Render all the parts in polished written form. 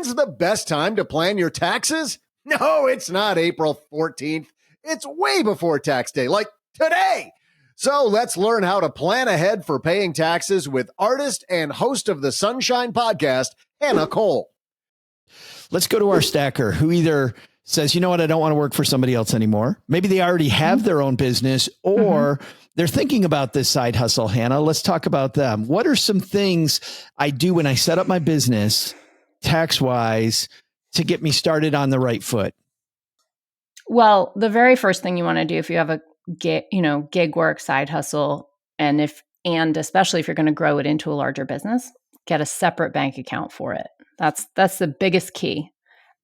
When's the best time to plan your taxes? No, it's not April 14th. It's way before tax day, like today. So let's learn how to plan ahead for paying taxes with artist and host of the Sunshine Podcast, Hannah Cole. Let's go to our stacker who either says, you know what, I don't want to work for somebody else anymore. Maybe they already have their own business, or they're thinking about this side hustle. Hannah, let's talk about them. What are some things I do when I set up my business tax-wise to get me started on the right foot? Well, the very first thing you want to do if you have a gig work, side hustle, and especially if you're going to grow it into a larger business, get a separate bank account for it. That's the biggest key.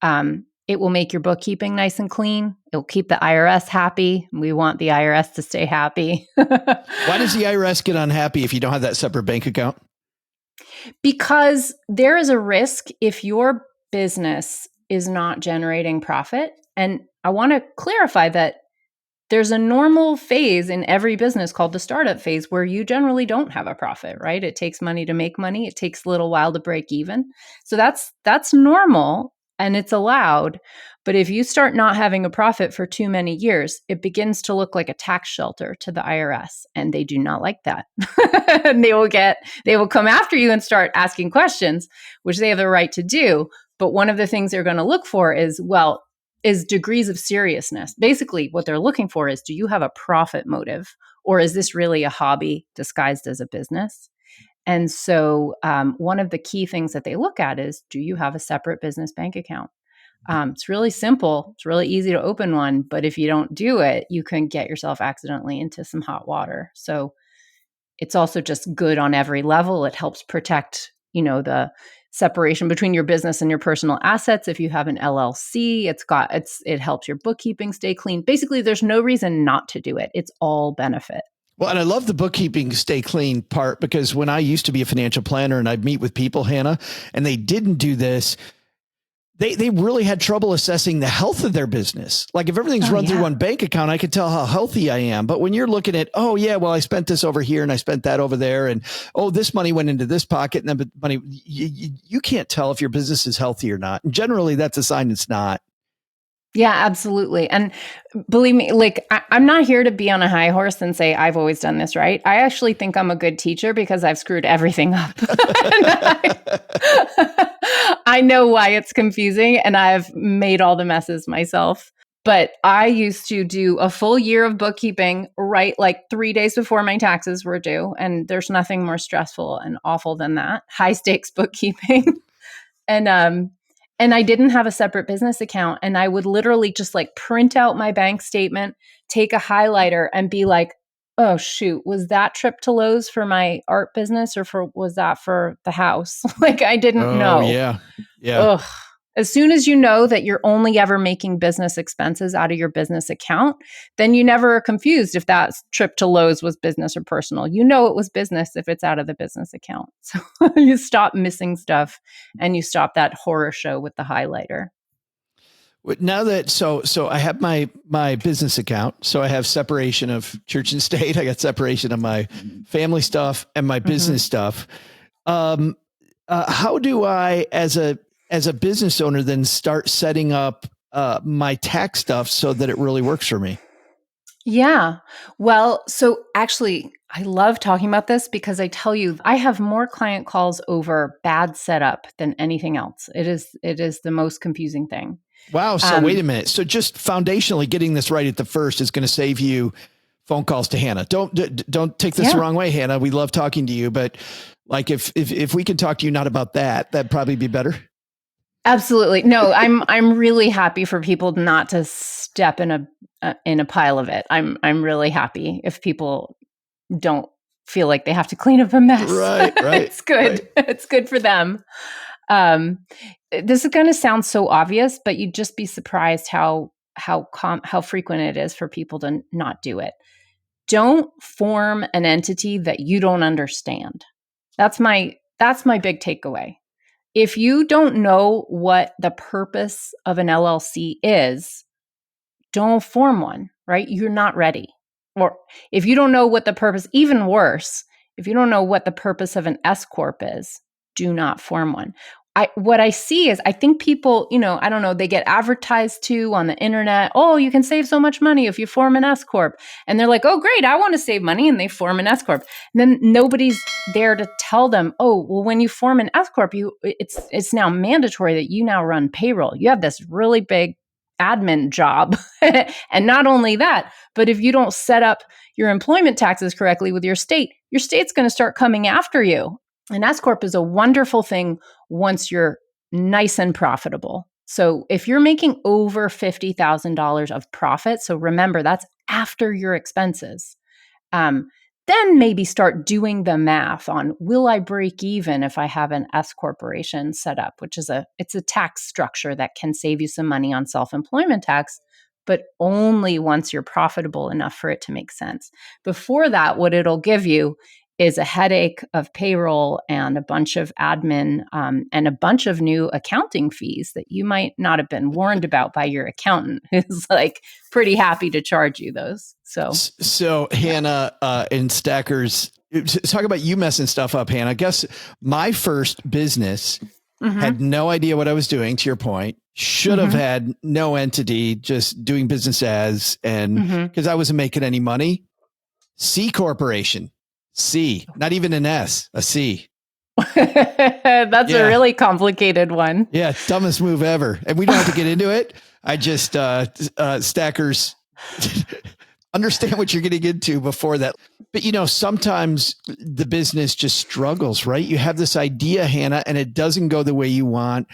It will make your bookkeeping nice and clean. It will keep the IRS happy. We want the IRS to stay happy. Why does the IRS get unhappy if you don't have that separate bank account? Because there is a risk if your business is not generating profit. And I want to clarify that there's a normal phase in every business called the startup phase where you generally don't have a profit, right? It takes money to make money. It takes a little while to break even. So that's normal and it's allowed. But if you start not having a profit for too many years, it begins to look like a tax shelter to the IRS, and they do not like that. And they will come after you and start asking questions, which they have the right to do. But one of the things they're going to look for is degrees of seriousness. Basically, what they're looking for is, do you have a profit motive, or is this really a hobby disguised as a business? And so one of the key things that they look at is, do you have a separate business bank account? It's really simple. It's really easy to open one. But if you don't do it, you can get yourself accidentally into some hot water. So it's also just good on every level. It helps protect, the separation between your business and your personal assets. If you have an LLC, it helps your bookkeeping stay clean. Basically, there's no reason not to do it. It's all benefit. Well, and I love the bookkeeping stay clean part, because when I used to be a financial planner and I'd meet with people, Hannah, and they didn't do this, they really had trouble assessing the health of their business. Like if everything's run through one bank account, I could tell how healthy I am. But when you're looking at, I spent this over here and I spent that over there, and this money went into this pocket, and then money, you can't tell if your business is healthy or not. And generally, that's a sign it's not. Yeah, absolutely. And believe me, I'm not here to be on a high horse and say, I've always done this right. I actually think I'm a good teacher because I've screwed everything up. I know why it's confusing, and I've made all the messes myself. But I used to do a full year of bookkeeping right 3 days before my taxes were due. And there's nothing more stressful and awful than that. High stakes bookkeeping. And I didn't have a separate business account. And I would literally just print out my bank statement, take a highlighter, and be like, oh, shoot, was that trip to Lowe's for my art business, or was that for the house? I didn't know. Yeah. Ugh. As soon as you know that you're only ever making business expenses out of your business account, then you never are confused if that trip to Lowe's was business or personal. You know it was business if it's out of the business account. So you stop missing stuff, and you stop that horror show with the highlighter. Now that, so I have my business account. So I have separation of church and state. I got separation of my family stuff and my business stuff. How do I, as a business owner, then start setting up my tax stuff so that it really works for me? Yeah. Well, so actually, I love talking about this because I tell you, I have more client calls over bad setup than anything else. It is the most confusing thing. Wow. So wait a minute. So just foundationally getting this right at the first is going to save you phone calls to Hannah. Don't take this the wrong way, Hannah. We love talking to you, but if we can talk to you not about that'd probably be better. Absolutely. No, I'm really happy for people not to step in a pile of it. I'm really happy if people don't feel like they have to clean up a mess. Right. It's good. Right. It's good for them. This is going to sound so obvious, but you'd just be surprised how frequent it is for people to not do it. Don't form an entity that you don't understand. That's my big takeaway. If you don't know what the purpose of an LLC is, don't form one, right? You're not ready. Or if you don't know what the purpose, even worse, if you don't know what the purpose of an S Corp is, do not form one. what I see is I think people, I don't know, they get advertised to on the internet. Oh, you can save so much money if you form an S corp, and they're like, oh, great, I want to save money, and they form an S corp. And then nobody's there to tell them, oh, well, when you form an S corp, it's now mandatory that you now run payroll. You have this really big admin job, and not only that, but if you don't set up your employment taxes correctly with your state's going to start coming after you. An S corp is a wonderful thing once you're nice and profitable. So if you're making over $50,000 of profit, so remember that's after your expenses, then maybe start doing the math on, will I break even if I have an S corporation set up, which is it's a tax structure that can save you some money on self-employment tax, but only once you're profitable enough for it to make sense. Before that, what it'll give you is a headache of payroll and a bunch of admin and a bunch of new accounting fees that you might not have been warned about by your accountant, who's like pretty happy to charge you those. So Hannah and Stackers, talk about you messing stuff up, Hannah. I guess my first business had no idea what I was doing, to your point. Should have had no entity, just doing business as, and because I wasn't making any money. C corporation. C, not even an S, a C. That's a really complicated one. Yeah, dumbest move ever. And we don't have to get into it. I just, Stackers, understand what you're getting into before that. But, sometimes the business just struggles, right? You have this idea, Hannah, and it doesn't go the way you want.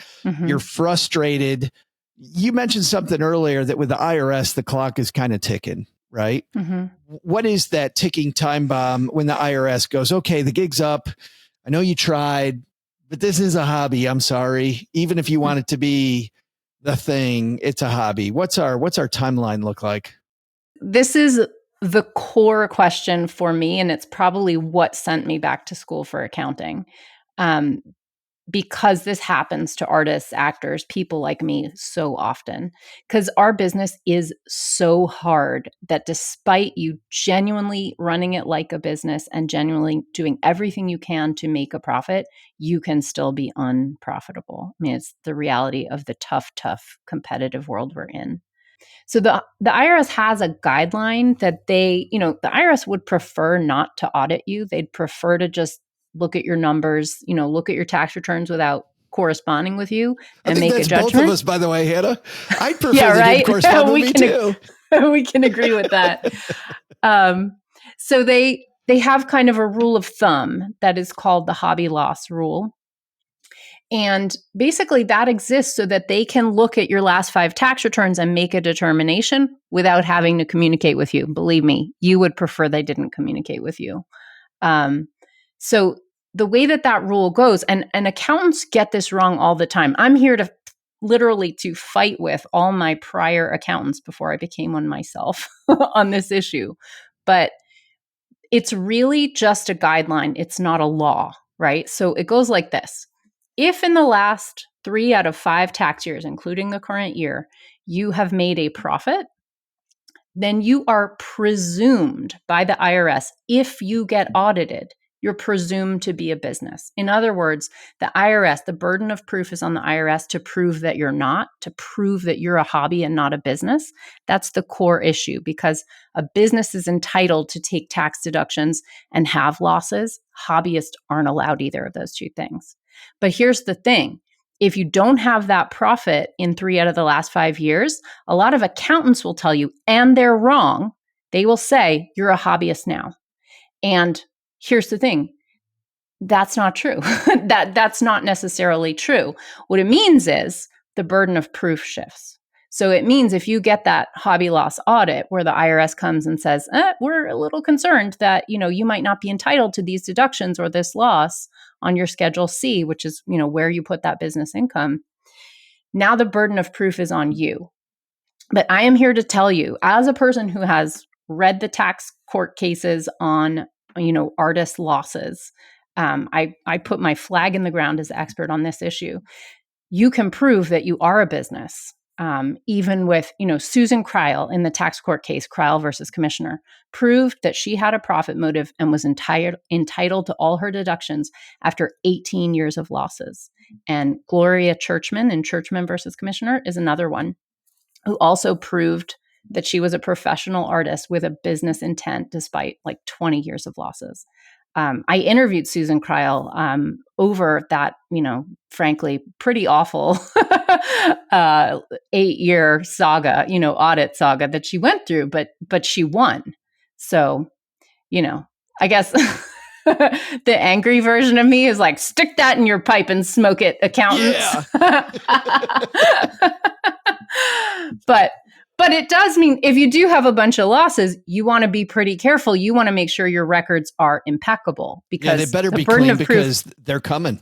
You're frustrated. You mentioned something earlier that with the IRS, the clock is kind of ticking. Right? What is that ticking time bomb when the IRS goes, okay, the gig's up. I know you tried, but this is a hobby. I'm sorry. Even if you want it to be the thing, it's a hobby. What's our timeline look like? This is the core question for me, and it's probably what sent me back to school for accounting. Because this happens to artists, actors, people like me so often, because our business is so hard that despite you genuinely running it like a business and genuinely doing everything you can to make a profit, you can still be unprofitable. I mean, it's the reality of the tough competitive world we're in. So the IRS has a guideline that the IRS would prefer not to audit you. They'd prefer to just look at your numbers, look at your tax returns without corresponding with you and make a judgment. Both of us, by the way, Hannah. I prefer they didn't correspond with me too. We can agree with that. So they have kind of a rule of thumb that is called the hobby loss rule. And basically that exists so that they can look at your last 5 tax returns and make a determination without having to communicate with you. Believe me, you would prefer they didn't communicate with you. So the way that rule goes, and accountants get this wrong all the time. I'm here to literally to fight with all my prior accountants before I became one myself on this issue. But it's really just a guideline. It's not a law, right? So it goes like this. If in the last 3 out of 5 tax years, including the current year, you have made a profit, then you are presumed by the IRS, if you get audited, you're presumed to be a business. In other words, the IRS, the burden of proof is on the IRS to prove that you're not, to prove that you're a hobby and not a business. That's the core issue, because a business is entitled to take tax deductions and have losses. Hobbyists aren't allowed either of those two things. But here's the thing. If you don't have that profit in 3 out of the last 5 years, a lot of accountants will tell you, and they're wrong, they will say, you're a hobbyist now. And here's the thing. That's not true. That's not necessarily true. What it means is the burden of proof shifts. So it means if you get that hobby loss audit where the IRS comes and says, we're a little concerned that, you might not be entitled to these deductions or this loss on your Schedule C, which is, where you put that business income. Now the burden of proof is on you. But I am here to tell you, as a person who has read the tax court cases on, artist losses, I put my flag in the ground as expert on this issue. You can prove that you are a business. even with, Susan Kreil in the tax court case, Kreil versus Commissioner, proved that she had a profit motive and was entitled to all her deductions after 18 years of losses. And Gloria Churchman in Churchman versus Commissioner is another one who also proved that she was a professional artist with a business intent despite like 20 years of losses. I interviewed Susan Kreil over that, frankly, pretty awful 8-year saga, audit saga that she went through, but she won. So, I guess the angry version of me is like, stick that in your pipe and smoke it, accountants. Yeah. But it does mean if you do have a bunch of losses, you want to be pretty careful. You want to make sure your records are impeccable because they better be clean because they're coming.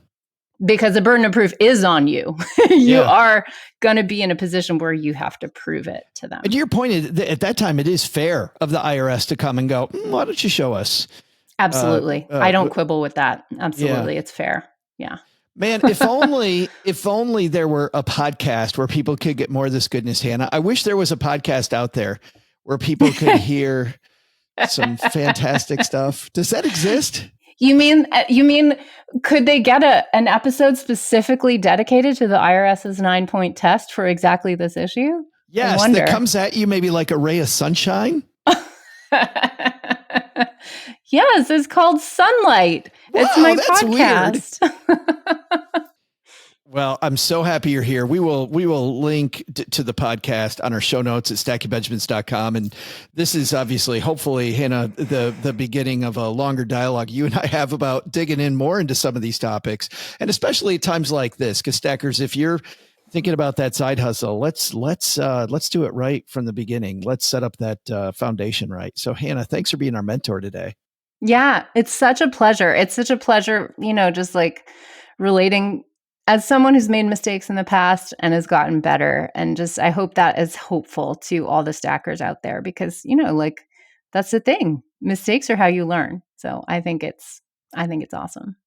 Because the burden of proof is on you. You are going to be in a position where you have to prove it to them. And to your point, at that time, it is fair of the IRS to come and go, why don't you show us? Absolutely. I don't quibble with that. Absolutely. Yeah. It's fair. Yeah. Man, if only there were a podcast where people could get more of this goodness, Hannah. I wish there was a podcast out there where people could hear some fantastic stuff. Does that exist? You mean, could they get an episode specifically dedicated to the IRS's 9-point test for exactly this issue? Yes, that comes at you maybe like a ray of sunshine. Yes, it's called Sunlight. Wow, it's my podcast. Well, I'm so happy you're here. We will link to the podcast on our show notes at stackingbenjamins.com. And this is obviously, hopefully, Hannah, the beginning of a longer dialogue you and I have about digging in more into some of these topics. And especially at times like this, because Stackers, if you're thinking about that side hustle, let's do it right from the beginning. Let's set up that foundation right. So Hannah, thanks for being our mentor today. Yeah, it's such a pleasure. It's such a pleasure, just like relating as someone who's made mistakes in the past and has gotten better. And just, I hope that is hopeful to all the stackers out there because, that's the thing. Mistakes are how you learn. So I think it's awesome.